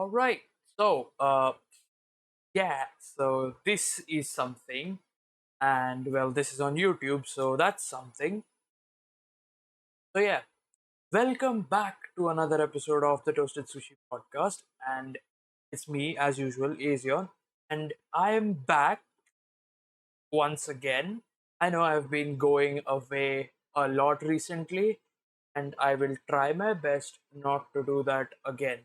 All right. So, yeah. So this is something, and well, this is on YouTube, so that's something. So yeah, welcome back to another episode of the Toasted Sushi Podcast, and it's me as usual, Azion, and I am back once again. I know I've been going away a lot recently, and I will try my best not to do that again.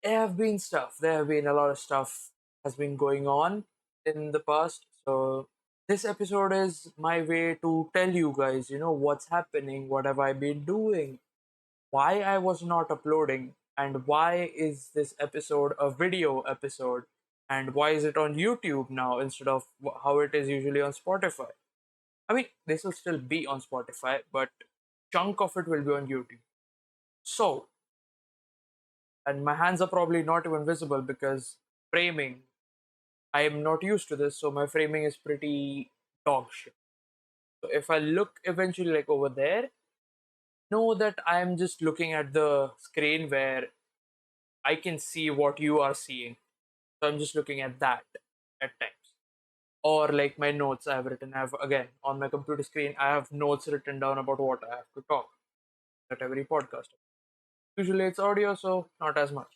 There have been a lot of stuff has been going on in the past. So this episode is my way to tell you guys, what's happening, what have I been doing, why I was not uploading, and why is this episode a video episode, and why is it on YouTube now instead of how it is usually on Spotify. I mean, this will still be on Spotify, but chunk of it will be on YouTube. So, and my hands are probably not even visible because framing, I am not used to this, so my framing is pretty dog shit. So if I look eventually like over there, know that I am just looking at the screen where I can see what you are seeing. So I'm just looking at that at times. Or like my notes I have written. I have again on my computer screen, I have notes written down about what I have to talk at every podcast. Usually it's audio, so not as much.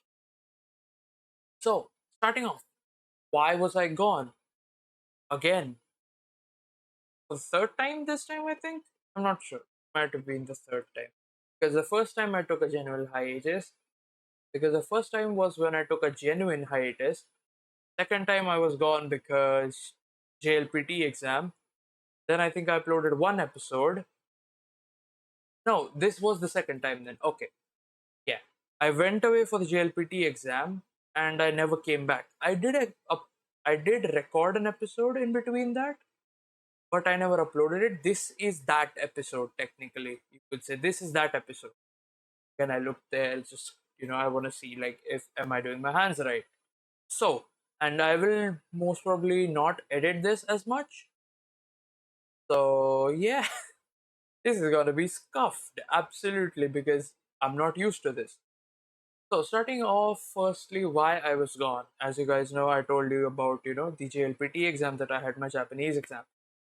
So starting off, why was I gone? Again, the third time this time, I think. I'm not sure. Might have been the third time. Because the first time I took a genuine hiatus. Because the first time was when I took a genuine hiatus. Second time I was gone because JLPT exam. Then I think I uploaded one episode. No, this was the second time then. Okay. Yeah. I went away for the JLPT exam and I never came back. I did record an episode in between that, but I never uploaded it. This is that episode, technically. You could say this is that episode. When I look there, it's just, I want to see, like, if am I doing my hands right? So, and I will most probably not edit this as much. So, yeah, this is going to be scuffed. Absolutely, because I'm not used to this. So, starting off, firstly, why I was gone. As you guys know, I told you about, the JLPT exam that I had, my Japanese exam.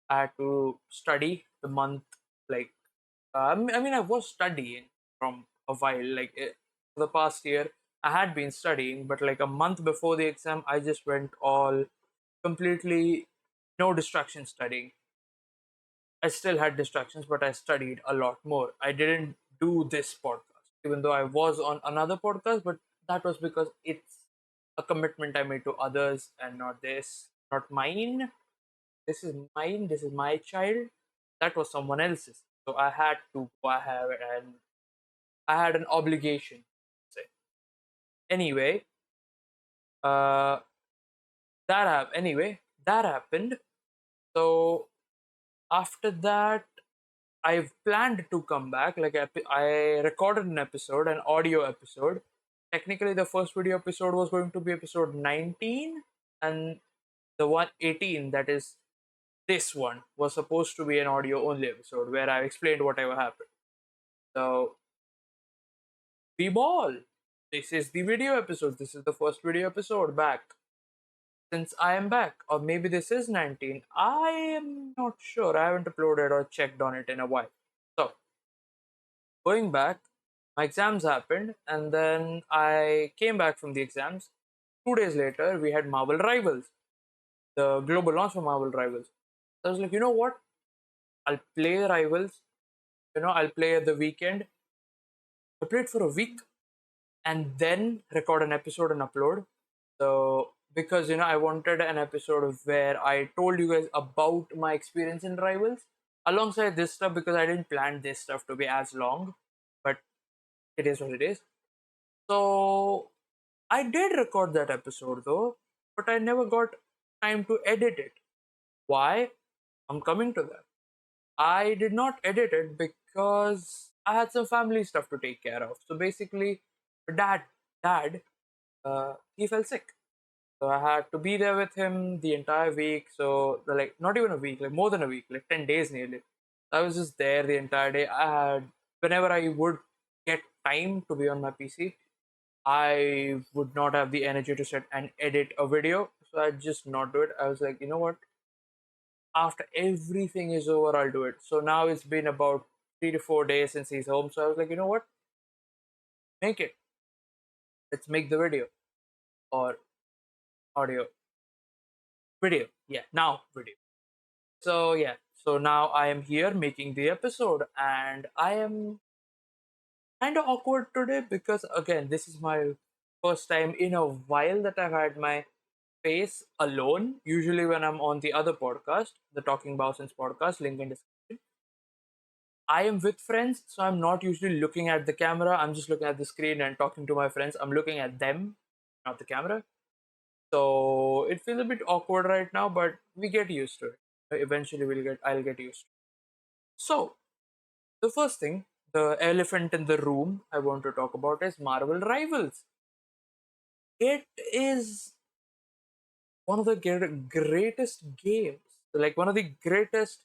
I had to study the month, like, I was studying from a while, like, for the past year, I had been studying, but like a month before the exam, I just went all completely no distraction studying. I still had distractions, but I studied a lot more. I didn't do this podcast, even though I was on another podcast, but that was because it's a commitment I made to others and not this, not mine. This is mine, this is my child. That was someone else's. So I had to go ahead and I had an obligation. Say. Anyway, uh, that happened. So after that, I've planned to come back. Like I recorded an episode, an audio episode. Technically, the first video episode was going to be episode 19, and the 118, that is this one, was supposed to be an audio only episode where I explained whatever happened. So, be ball. This is the video episode. This is the first video episode back since I am back. Or maybe this is 19. I am not sure. I haven't uploaded or checked on it in a while. So, going back, my exams happened, and then I came back from the exams. 2 days later, we had Marvel Rivals, the global launch for Marvel Rivals. So I was like, you know what? I'll play Rivals. I'll play at the weekend. I played for a week and then record an episode and upload. So because I wanted an episode where I told you guys about my experience in Rivals alongside this stuff, because I didn't plan this stuff to be as long, but it is what it is. So I did record that episode though, but I never got time to edit it. Why? I'm coming to that. I did not edit it because I had some family stuff to take care of. So basically, dad, he fell sick. So I had to be there with him the entire week. So like not even a week, like more than a week, like 10 days nearly. I was just there the entire day. I had whenever I would get time to be on my PC, I would not have the energy to sit and edit a video, so I just not do it. I was like, you know what? After everything is over, I'll do it. So now it's been about 3 to 4 days since he's home. So I was like, you know what? Make it. Let's make the video or audio video. Yeah, now video. So yeah, so now I am here making the episode, and I am kind of awkward today because again, this is my first time in a while that I've had my face alone. Usually, when I'm on the other podcast, the Talking Bowsons podcast, link in description, I am with friends, so I'm not usually looking at the camera. I'm just looking at the screen and talking to my friends. I'm looking at them, not the camera. So it feels a bit awkward right now, but we get used to it. Eventually, I'll get used to it. So the first thing, the elephant in the room I want to talk about is Marvel Rivals. It is one of the greatest games, like one of the greatest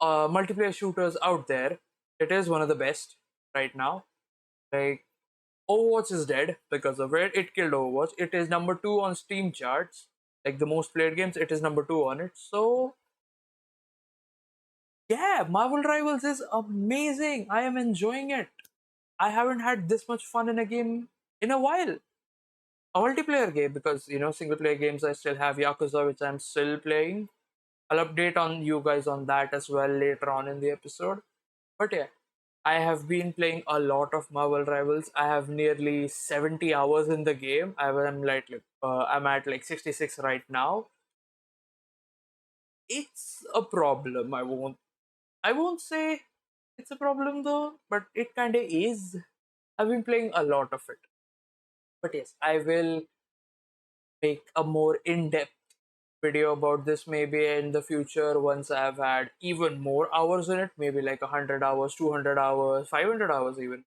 multiplayer shooters out there. It is one of the best right now. Like Overwatch is dead because of it. It killed Overwatch. It is number two on Steam charts. Like the most played games, it is number two on it. So yeah, Marvel Rivals is amazing. I am enjoying it. I haven't had this much fun in a game in a while. A multiplayer game, because single player games I still have Yakuza, which I'm still playing. I'll update on you guys on that as well later on in the episode. But yeah, I have been playing a lot of Marvel Rivals. I have nearly 70 hours in the game. I'm at like 66 right now. It's a problem. I won't say it's a problem though, but it kind of is. I've been playing a lot of it. But yes, I will make a more in-depth video about this maybe in the future once I've had even more hours in it, maybe like 100 hours, 200 hours, 500 hours even.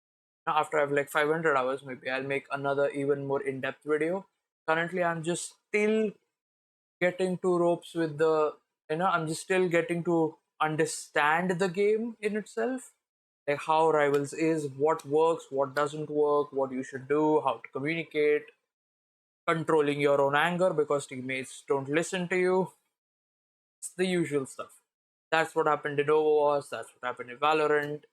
After I have like 500 hours, maybe I'll make another even more in-depth video. Currently, I'm just still getting to ropes with I'm just still getting to understand the game in itself, like how Rivals is, what works, what doesn't work, what you should do, how to communicate, controlling your own anger because teammates don't listen to you. It's the usual stuff. That's what happened in Overwatch. That's what happened in Valorant. It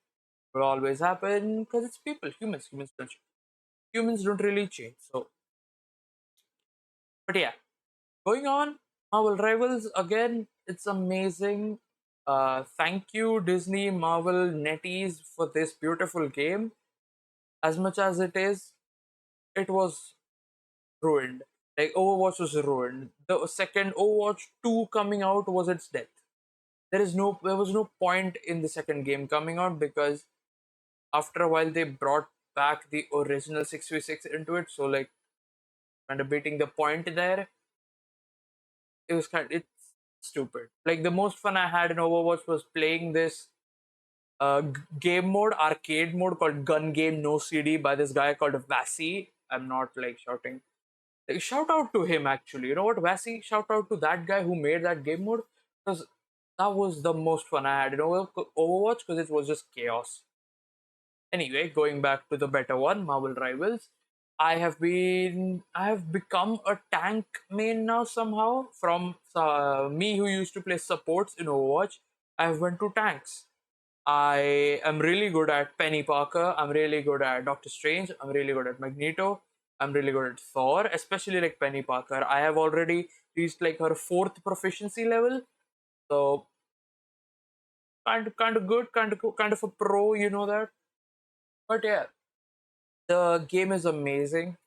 will always happen because it's people, humans. Humans don't really change. So, but yeah, going on. Marvel Rivals again. It's amazing. Thank you, Disney, Marvel, NetEase for this beautiful game. As much as it was ruined. Like Overwatch was ruined. The second Overwatch 2 coming out was its death. There was no point in the second game coming out because after a while they brought back the original 6v6 into it, so like kind of beating the point there, it's stupid. Like the most fun I had in Overwatch was playing this game mode, arcade mode called Gun Game No CD by this guy called Vasi. I'm not like shouting. Like, shout out to him actually. You know what, Vasi? Shout out to that guy who made that game mode because that was the most fun I had in Overwatch because it was just chaos. Anyway, going back to the better one, Marvel Rivals. I have become a tank main now somehow. From me who used to play supports in Overwatch, I went to tanks. I am really good at Penny Parker. I'm really good at Doctor Strange. I'm really good at Magneto. I'm really good at Thor, especially like Penny Parker. I have already reached like her fourth proficiency level, so kind of good, kind of a pro, you know that. But yeah, the game is amazing.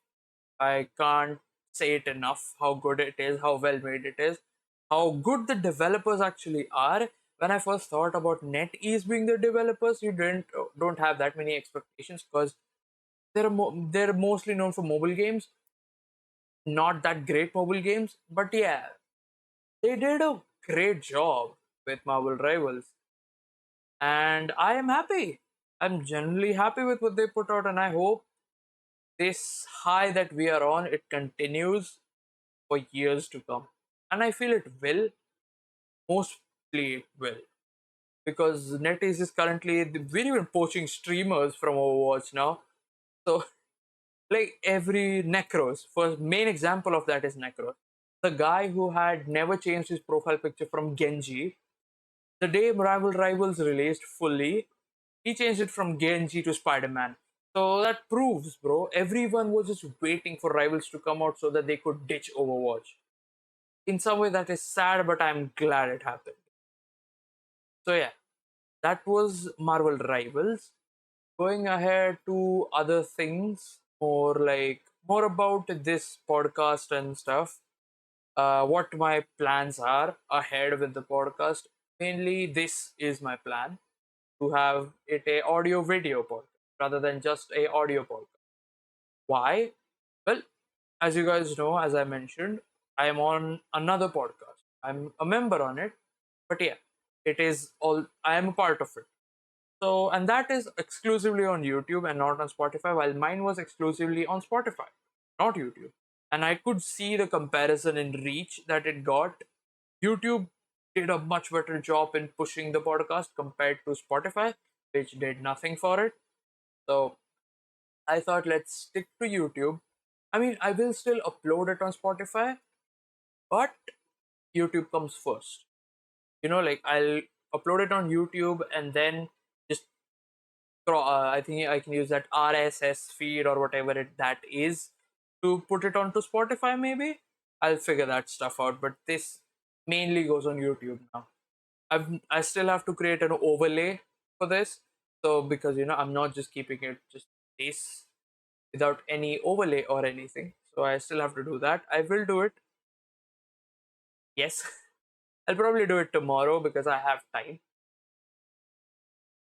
I can't say it enough how good it is, how well made it is, how good the developers actually are. When I first thought about NetEase being the developers, you don't have that many expectations because they're mostly known for mobile games, not that great mobile games. But yeah, they did a great job with Marvel Rivals, and I am happy. I'm genuinely happy with what they put out, and I hope this high that we are on it continues for years to come. And I feel it will, mostly it will. Because NetEase is currently, we're even poaching streamers from Overwatch now. So Like every Necros, for main example of that is Necros. The guy who had never changed his profile picture from Genji, the day Rivals released fully, he changed it from Genji to Spider-Man. So that proves, bro, everyone was just waiting for Rivals to come out so that they could ditch Overwatch. In some way, that is sad, but I'm glad it happened. So yeah, that was Marvel Rivals. Going ahead to other things, more about this podcast and stuff. What my plans are ahead with the podcast. Mainly, this is my plan to have it a audio video podcast rather than just a audio podcast. Why? Well, as you guys know, as I mentioned, I am on another podcast. I'm a member on it, but yeah, it is all I am a part of it. So, and that is exclusively on YouTube and not on Spotify, while mine was exclusively on Spotify, not YouTube. And I could see the comparison in reach that it got. YouTube did a much better job in pushing the podcast compared to Spotify, which did nothing for it. So I thought let's stick to YouTube. I mean, I will still upload it on Spotify, but YouTube comes first. Like I'll upload it on YouTube and then just I think I can use that RSS feed or whatever that is to put it onto Spotify. Maybe I'll figure that stuff out. But this mainly goes on YouTube now. I still have to create an overlay for this. So because I'm not just keeping it just this without any overlay or anything. So I still have to do that. I will do it. Yes, I'll probably do it tomorrow because I have time.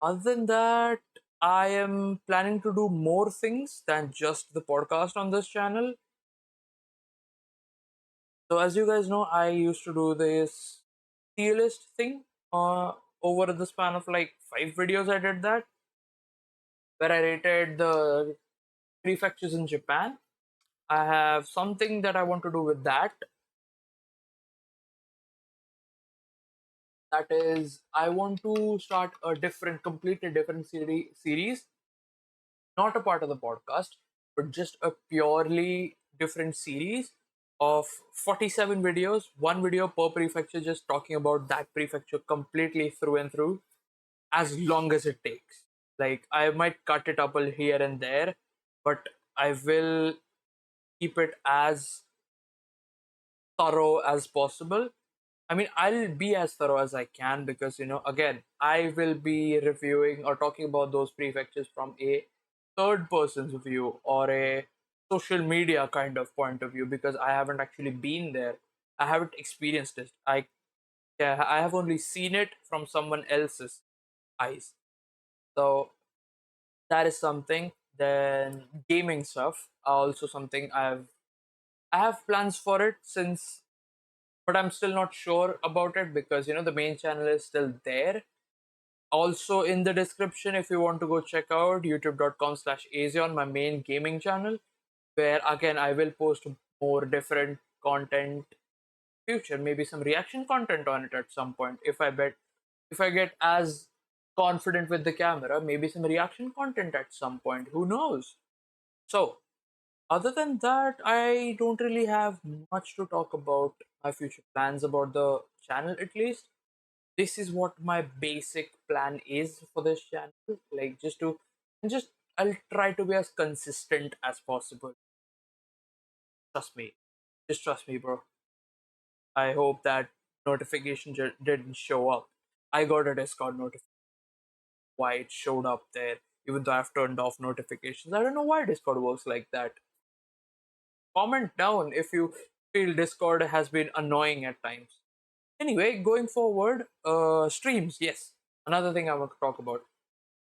Other than that, I am planning to do more things than just the podcast on this channel. So as you guys know, I used to do this tier list thing over the span of like 5 videos. I did that where I rated the prefectures in Japan. I have something that I want to do with that. That is, I want to start a completely different series, not a part of the podcast, but just a purely different series of 47 videos, one video per prefecture, just talking about that prefecture completely through and through, as long as it takes. Like, I might cut it up a here and there, but I will keep it as thorough as possible. I mean, I'll be as thorough as I can because, again, I will be reviewing or talking about those prefectures from a third person's view or a social media kind of point of view because I haven't actually been there. I haven't experienced it. Yeah, I have only seen it from someone else's eyes. So that is something. Then gaming stuff, also something I have plans for it since, but I'm still not sure about it because the main channel is still there. Also in the description, if you want to go check out youtube.com/azion, my main gaming channel, where again I will post more different content future, maybe some reaction content on it at some point. If I get as confident with the camera, maybe some reaction content at some point. Who knows? So other than that, I don't really have much to talk about my future plans about the channel at least. This is what my basic plan is for this channel. Like just I'll try to be as consistent as possible. Trust me. Just trust me, bro. I hope that notification didn't show up. I got a Discord notification. Why it showed up there, even though I've turned off notifications. I don't know why Discord works like that. Comment down if you feel Discord has been annoying at times. Anyway, going forward, streams, yes. Another thing I want to talk about.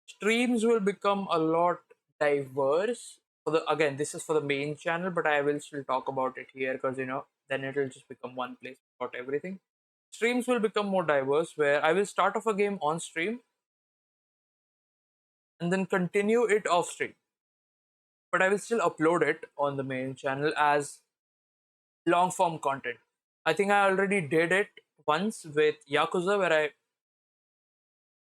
Streams will become a lot diverse. Again, this is for the main channel, but I will still talk about it here because then it'll just become one place about everything. Streams will become more diverse where I will start off a game on stream and then continue it off stream. But I will still upload it on the main channel as long form content. I think I already did it once with Yakuza where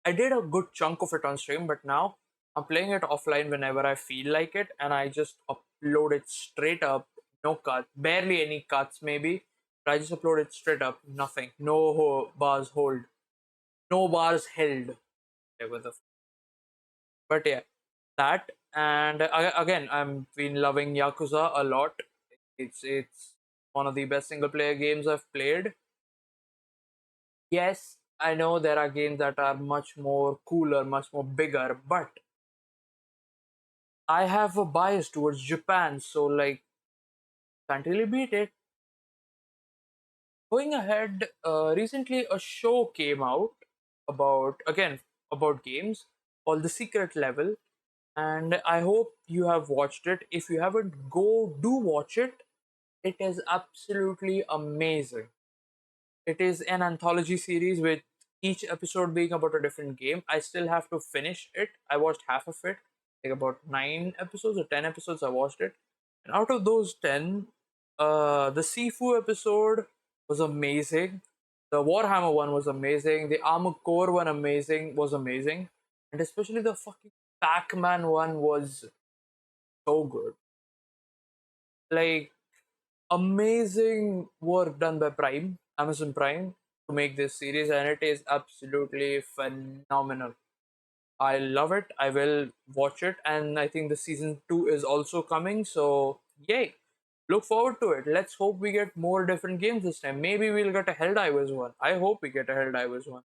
I did a good chunk of it on stream, but now I'm playing it offline whenever I feel like it, and I just upload it straight up, no cut, barely any cuts maybe. But I just upload it straight up, nothing, no bars hold, no bars held. Whatever the but yeah, that and again, I'm been loving Yakuza a lot. It's one of the best single player games I've played. Yes, I know there are games that are much more cooler, much more bigger, but I have a bias towards Japan, so like can't really beat it. Going ahead, recently a show came out about again about games called The Secret Level, and I hope you have watched it. If you haven't, go do watch it. It is absolutely amazing. It is an anthology series with each episode being about a different game. I still have to finish it. I watched half of it, like about 9 episodes or 10 episodes. I watched it, and out of those 10, the Sifu episode was amazing. The Warhammer one was amazing. The Armored Core one was amazing, and especially the fucking Pac-Man one was so good. Like amazing work done by Amazon Prime, to make this series, and it is absolutely phenomenal. I love it. I will watch it, and I think the season 2 is also coming. So, yay! Look forward to it. Let's hope we get more different games this time. Maybe we'll get a Helldivers one. I hope we get a Helldivers one.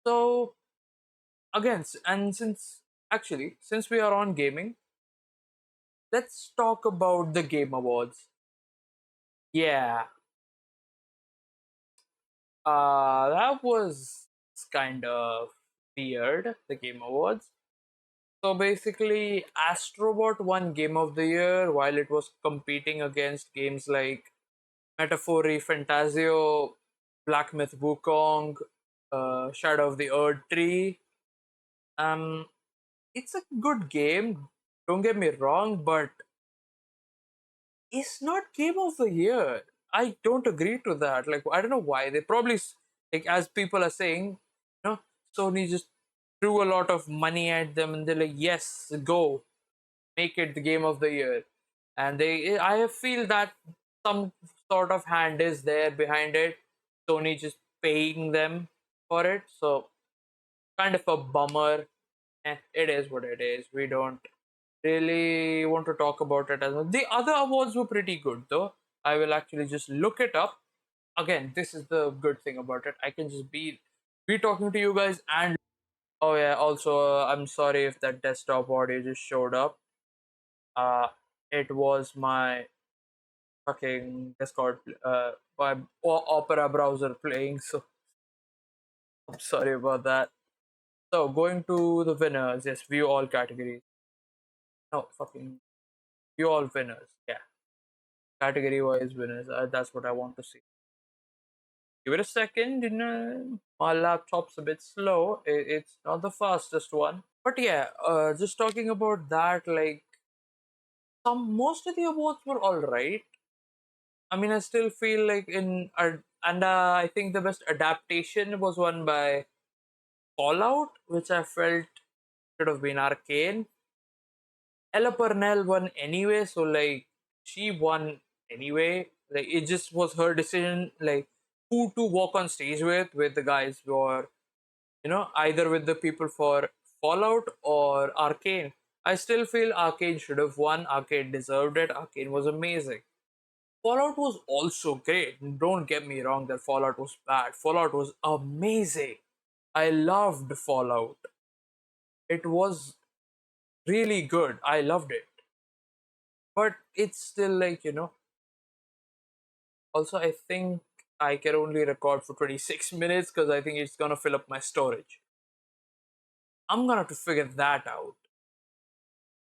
So, again, and since we are on gaming, let's talk about the Game Awards. Yeah, that was kind of weird, the Game Awards. So basically, Astrobot won Game of the Year while it was competing against games like Metaphori, Fantasio, Black Myth Wukong, Shadow of the Earth Tree. Um, it's a good game, don't get me wrong, but it's not Game of the Year. I don't agree to that. Like, I don't know why. They probably, like, as people are saying, Sony just threw a lot of money at them and they're like, yes, go, make it the Game of the Year. And I feel that some sort of hand is there behind it. Sony just paying them for it. So, kind of a bummer. It is what it is. We don't really want to talk about it as much. The other awards were pretty good though. I will actually just look it up. Again, this is the good thing about it. I can just be talking to you guys and oh yeah, also I'm sorry if that desktop audio just showed up. Uh it was my fucking Discord my Opera browser playing, so I'm sorry about that. So going to the winners, yes, view all categories. No, fucking view all winners. Yeah, category wise winners. That's what I want to see. Give it a second. My laptop's a bit slow. It's not the fastest one. But yeah, just talking about that, like most of the awards were all right. I mean, I still feel like I think the best adaptation was won by Fallout, which I felt should have been Arcane. Ella Purnell won anyway, so like she won anyway. Like it just was her decision, like who to walk on stage with the guys who are, either with the people for Fallout or Arcane. I still feel Arcane should have won. Arcane deserved it. Arcane was amazing. Fallout was also great. Don't get me wrong that Fallout was bad. Fallout was amazing. I loved Fallout. It was really good. I loved it. But it's still like, also I think I can only record for 26 minutes because I think it's gonna fill up my storage. I'm gonna have to figure that out.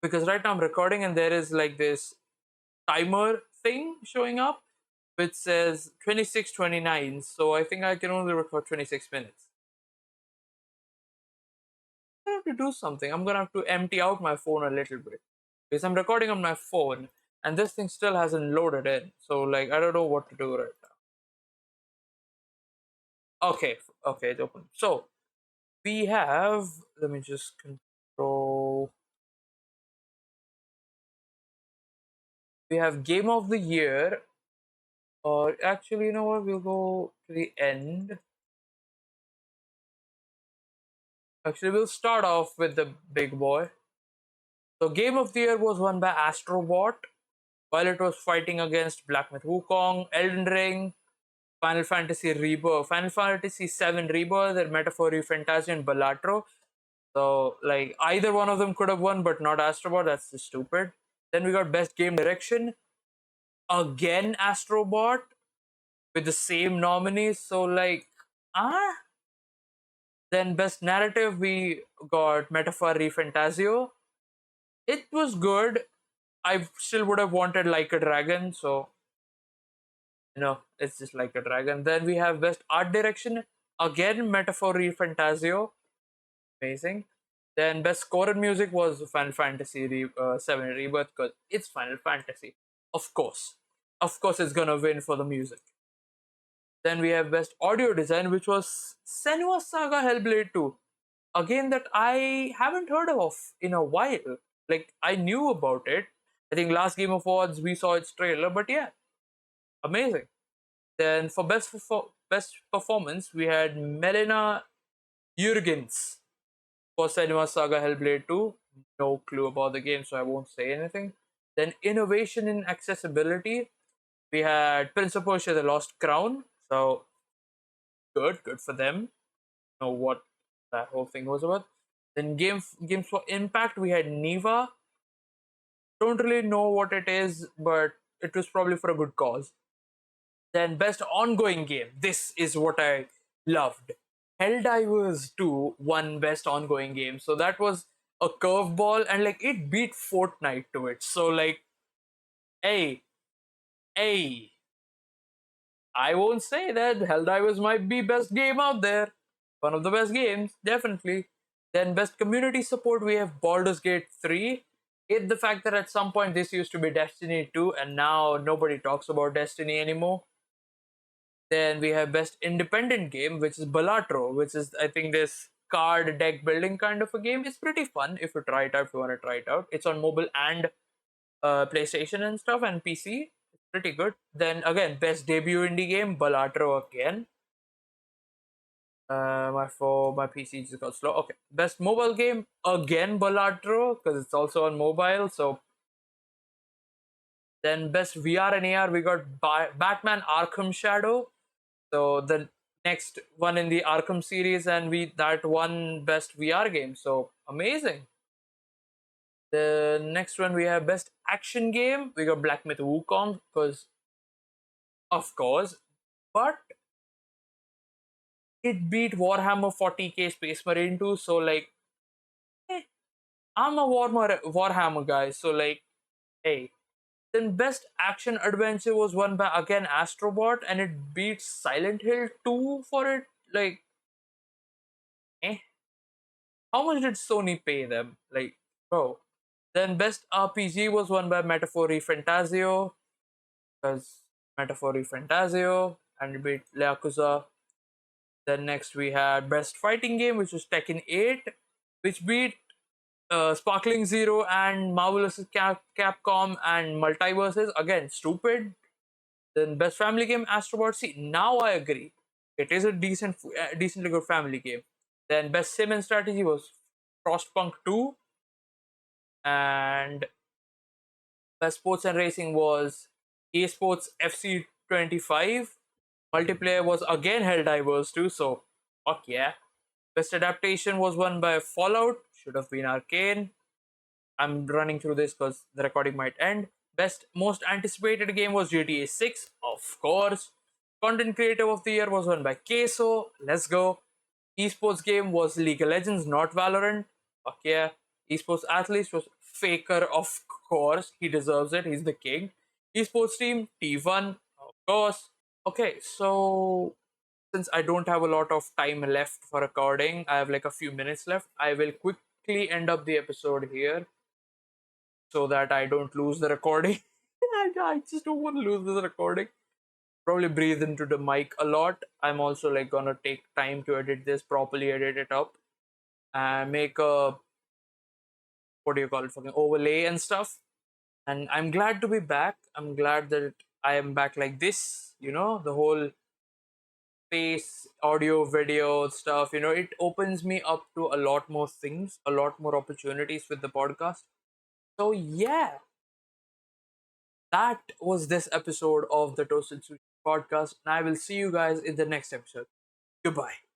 Because right now I'm recording and there is like this timer thing showing up which says 26:29. So I think I can only record 26 minutes. I have to do something. I'm gonna have to empty out my phone a little bit. Because I'm recording on my phone and this thing still hasn't loaded in. So like I don't know what to do right now. Okay, it's open. So we have, let me just control We have Game of the Year, or actually, you know what? We'll go to the end. Actually, we'll start off with the big boy. So, Game of the Year was won by Astrobot while it was fighting against Black Myth Wukong, Elden Ring, Final Fantasy Rebirth, Final Fantasy VII Rebirth, and Metaphor Fantasy and Balatro. So, like, either one of them could have won, but not Astrobot. That's just stupid. Then we got Best Game Direction. Again, Astrobot with the same nominees. So, like, ah. Then Best Narrative, we got Metaphor Fantasio. It was good. I still would have wanted Like a Dragon, so it's just Like a Dragon. Then we have Best Art Direction, again Metaphor Fantasio, amazing. Then Best Score and Music was Final Fantasy 7 Rebirth because it's Final Fantasy, of course, it's gonna win for the music. Then we have Best Audio Design, which was Senua's Saga Hellblade 2. Again, that I haven't heard of in a while. Like, I knew about it. I think last Game of Awards we saw its trailer, but yeah, amazing. Then for best performance, we had Melina Jurgens for Senua Saga Hellblade 2. No clue about the game, so I won't say anything. Then innovation in accessibility, we had Prince of Persia: The Lost Crown. So good for them. Know what that whole thing was about. Then games for impact, we had Neva. Don't really know what it is, but it was probably for a good cause. Then best ongoing game. This is what I loved. Helldivers 2 won best ongoing game. So that was a curveball and like it beat Fortnite to it. So like, hey, hey, I won't say that Helldivers might be best game out there. One of the best games, definitely. Then best community support, we have Baldur's Gate 3. It the fact that at some point this used to be Destiny 2 and now nobody talks about Destiny anymore. Then we have best independent game, which is Balatro, which is I think this card deck building kind of a game. It's pretty fun if you try it out. If you want to try it out, it's on mobile and PlayStation and stuff and PC. It's pretty good. Then again, best debut indie game, Balatro again. My PC just got slow. Okay, best mobile game again, Balatro, because it's also on mobile. So then best VR and AR, we got Batman Arkham Shadow. So the next one in the Arkham series, and we that won best VR game. So amazing. The next one we have best action game. We got Black Myth Wukong because of course, but it beat Warhammer 40k Space Marine 2. So like, eh, I'm a Warhammer guy. So like, hey. Then best action adventure was won by again Astrobot, and it beats Silent Hill 2 for it. Like, eh. How much did Sony pay them? Like, bro. Then best RPG was won by Metaphor Fantasio, because Metaphor Fantasio, and it beat Yakuza. Then next we had best fighting game, which was Tekken 8, which beat Sparkling Zero and Marvelous Capcom and Multiverses. Again, stupid. Then best family game, Astrobot. See, now I agree. It is a decently good family game. Then best sim and strategy was Frostpunk 2, and best sports and racing was esports FC 25. Multiplayer was again Helldivers 2, so fuck yeah. Best adaptation was won by Fallout, should have been Arcane. I'm running through this because the recording might end. Best most anticipated game was GTA 6, of course. Content creator of the year was won by Queso. Let's go. Esports game was League of Legends, not Valorant. Fuck yeah. Esports athlete was Faker, of course. He deserves it. He's the king. Esports team T1, of course. Okay, so since I don't have a lot of time left for recording, I have like a few minutes left. I will quickly end up the episode here so that I don't lose the recording. I just don't want to lose this recording. Probably breathe into the mic a lot. I'm also like gonna take time to edit this properly, edit it up, and make a what do you call it, fucking overlay and stuff. And I'm glad to be back. I'm glad that I am back like this. The whole face, audio, video stuff, it opens me up to a lot more things, a lot more opportunities with the podcast. So, yeah, that was this episode of the Toasted Sushi Podcast. And I will see you guys in the next episode. Goodbye.